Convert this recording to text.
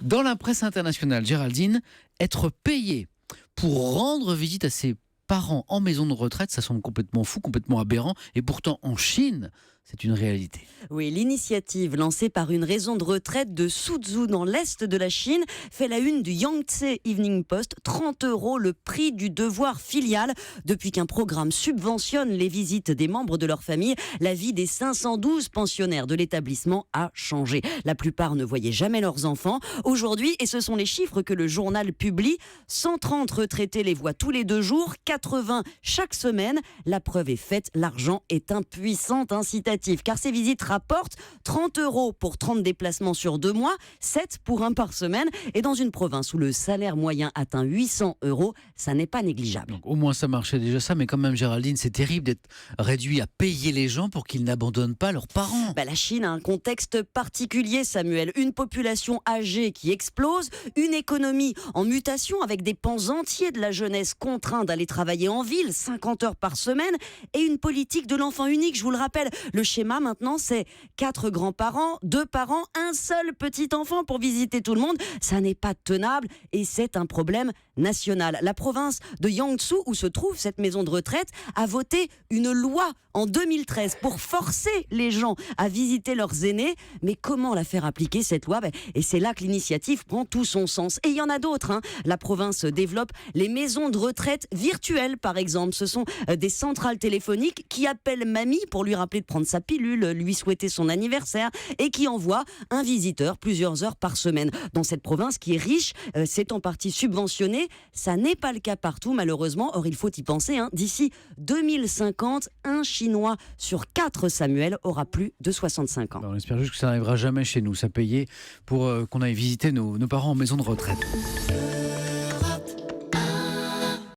Dans la presse internationale, Géraldine, être payé pour rendre visite à ses parents en maison de retraite, ça semble complètement fou, complètement aberrant. Et pourtant, en Chine, c'est une réalité. Oui, l'initiative lancée par une maison de retraite de Suzhou dans l'est de la Chine fait la une du Yangtze Evening Post. 30 € le prix du devoir filial. Depuis qu'un programme subventionne les visites des membres de leur famille, la vie des 512 pensionnaires de l'établissement a changé. La plupart ne voyaient jamais leurs enfants. Aujourd'hui, et ce sont les chiffres que le journal publie, 130 retraités les voient tous les 2 jours, 80 chaque semaine. La preuve est faite, l'argent est un puissant incitatif. Car ces visites rapportent 30 € pour 30 déplacements sur 2 mois, 7 pour un par semaine. Et dans une province où le salaire moyen atteint 800 €, ça n'est pas négligeable. Donc, au moins, ça marchait déjà ça. Mais quand même, Géraldine, c'est terrible d'être réduit à payer les gens pour qu'ils n'abandonnent pas leurs parents. La Chine a un contexte particulier, Samuel. Une population âgée qui explose, une économie en mutation avec des pans entiers de la jeunesse contraints d'aller travailler en ville, 50 heures par semaine, et une politique de l'enfant unique, je vous le rappelle. Le schéma maintenant, c'est 4 grands-parents, 2 parents, un seul petit enfant pour visiter tout le monde. Ça n'est pas tenable et c'est un problème national. La province de Jiangsu, où se trouve cette maison de retraite, a voté une loi en 2013 pour forcer les gens à visiter leurs aînés. Mais comment la faire appliquer, cette loi ? Et c'est là que l'initiative prend tout son sens. Et il y en a d'autres. La province développe les maisons de retraite virtuelles, par exemple. Ce sont des centrales téléphoniques qui appellent mamie pour lui rappeler de prendre sa pilule, lui souhaiter son anniversaire et qui envoient un visiteur plusieurs heures par semaine. Dans cette province qui est riche, c'est en partie subventionné. Ça n'est pas le cas partout, malheureusement. Or, il faut y penser. D'ici 2050, un Chinois sur 4, Samuel, aura plus de 65 ans. On espère juste que ça n'arrivera jamais chez nous, ça payer pour qu'on aille visiter nos parents en maison de retraite.